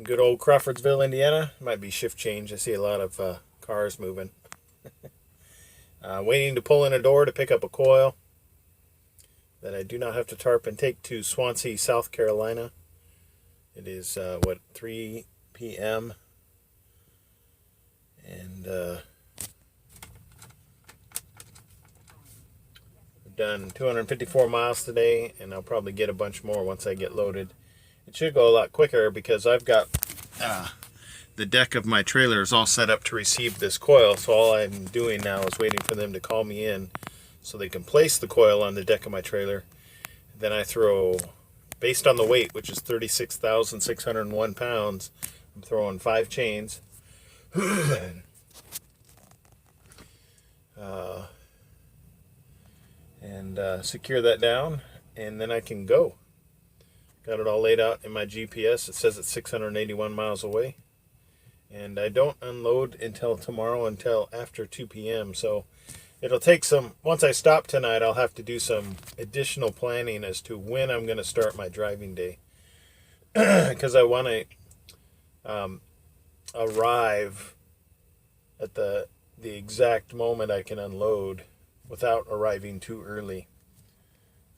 Good old Crawfordsville, Indiana. Might be shift change. I see a lot of cars moving. Waiting to pull in a door to pick up a coil that I do not have to tarp and take to Swansea, South Carolina. It is, 3 p.m. And I've done 254 miles today, and I'll probably get a bunch more once I get loaded. It should go a lot quicker because I've got the deck of my trailer is all set up to receive this coil, so all I'm doing now is waiting for them to call me in so they can place the coil on the deck of my trailer. Then I throw, based on the weight, which is 36,601 pounds, I'm throwing 5 chains. And secure that down, and then I can go. Got it all laid out in my GPS. It says it's 681 miles away. And I don't unload until tomorrow, until after 2 p.m. So it'll take some, once I stop tonight, I'll have to do some additional planning as to when I'm going to start my driving day. Because I want to arrive at the exact moment I can unload without arriving too early.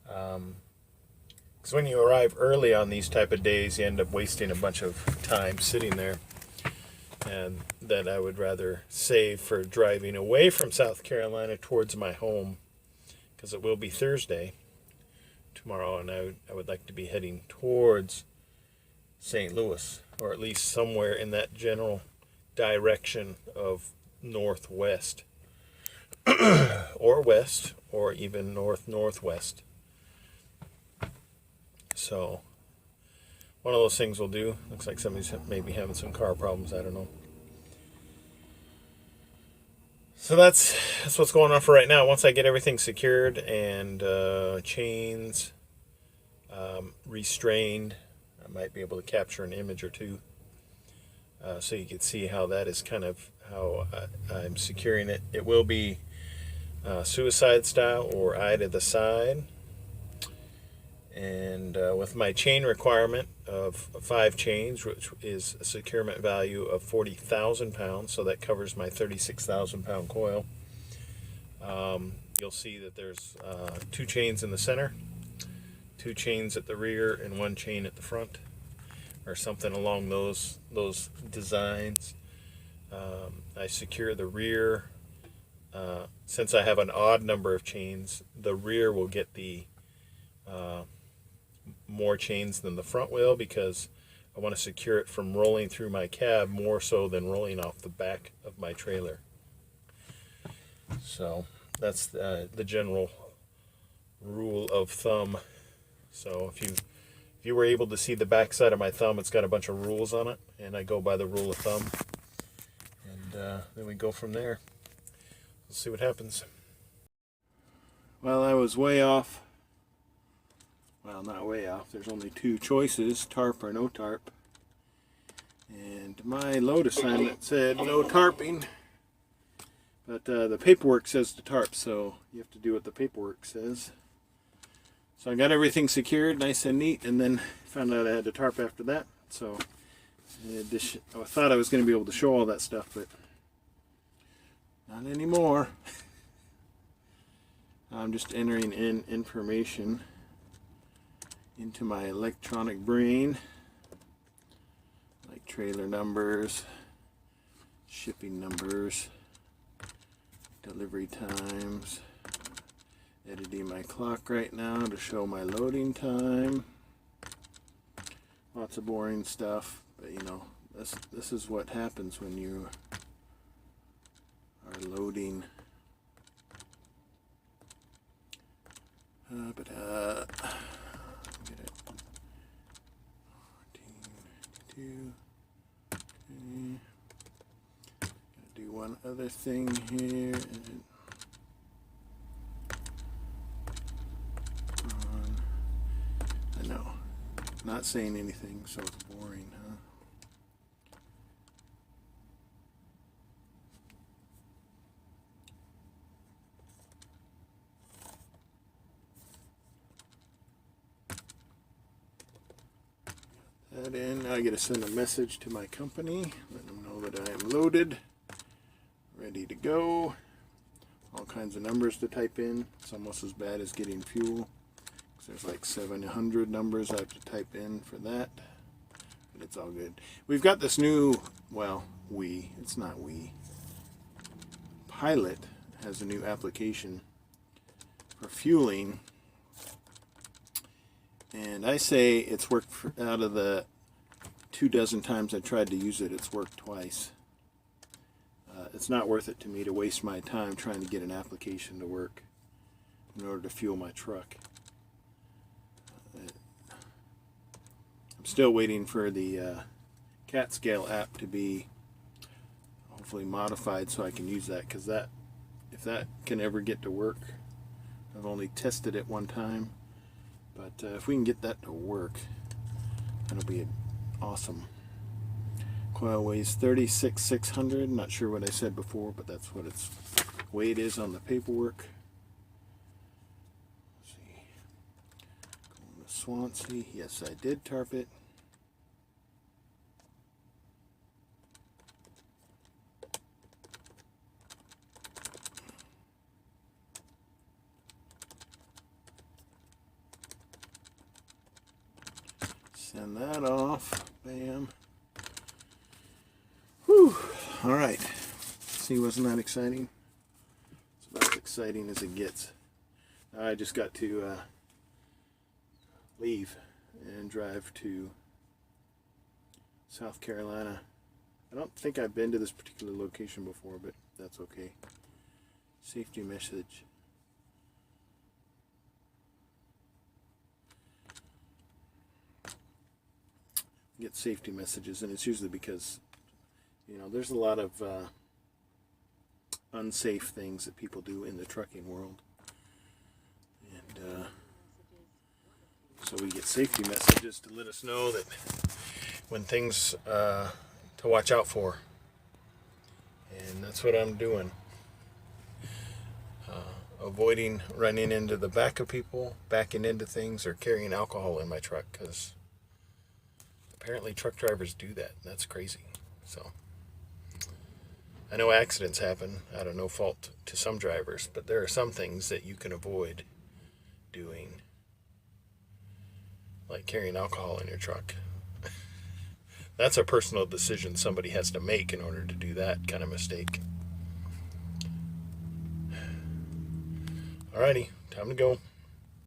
Because when you arrive early on these type of days, you end up wasting a bunch of time sitting there. And that I would rather save for driving away from South Carolina towards my home, because it will be Thursday tomorrow, and I would like to be heading towards St. Louis, or at least somewhere in that general direction of northwest or west, or even northwest. So one of those things will do. Looks like somebody's maybe having some car problems. I don't know. So that's what's going on for right now. Once I get everything secured and chains restrained, I might be able to capture an image or two, so you can see how that is kind of how I'm securing it. It will be suicide style, or eye to the side. And with my chain requirement of 5 chains, which is a securement value of 40,000 pounds, so that covers my 36,000 pound coil. You'll see that there's 2 chains in the center, 2 chains at the rear, and 1 chain at the front, or something along those designs. I secure the rear. Since I have an odd number of chains, the rear will get the more chains than the front will, because I want to secure it from rolling through my cab more so than rolling off the back of my trailer. So that's the general rule of thumb. So if you were able to see the back side of my thumb, it's got a bunch of rules on it, and I go by the rule of thumb, and then we go from there. We'll see what happens. Well, I was way off. Well, not way off. There's only 2 choices, tarp or no tarp. And my load assignment said no tarping. But the paperwork says to tarp, so you have to do what the paperwork says. So I got everything secured, nice and neat, and then found out I had to tarp after that. So I thought I was going to be able to show all that stuff, but not anymore. I'm just entering in information into my electronic brain, like trailer numbers, shipping numbers, delivery times. Editing my clock right now to show my loading time. Lots of boring stuff, but you know, this is what happens when you are loading. Get it. 14, 52. Okay. Gotta do one other thing here. I know, not saying anything, so it's boring, huh? That in. Now I get to send a message to my company, let them know that I am loaded, ready to go. All kinds of numbers to type in. It's almost as bad as getting fuel, because there's like 700 numbers I have to type in for that. But it's all good. We've got this new, well, it's not Pilot has a new application for fueling. And I say it's worked out of the 24 times I tried to use it, it's worked twice. It's not worth it to me to waste my time trying to get an application to work in order to fuel my truck. I'm still waiting for the CAT scale app to be hopefully modified so I can use that, because if that can ever get to work, I've only tested it one time, but if we can get that to work, that'll be awesome. Coil weighs 36,600. Not sure what I said before, but that's what its weight is on the paperwork. Let's see. Going to Swansea. Yes, I did tarp it. Send that off. Bam. Whew. Alright. See, wasn't that exciting? It's about as exciting as it gets. I just got to leave and drive to South Carolina. I don't think I've been to this particular location before, but that's okay. Safety message. Get safety messages, and it's usually because, you know, there's a lot of unsafe things that people do in the trucking world, and so we get safety messages to let us know that when things to watch out for, and that's what I'm doing. Avoiding running into the back of people, backing into things, or carrying alcohol in my truck, because apparently truck drivers do that. That's crazy. So I know accidents happen out of no fault to some drivers, but there are some things that you can avoid doing, like carrying alcohol in your truck. That's a personal decision somebody has to make in order to do that kind of mistake. Alrighty, time to go.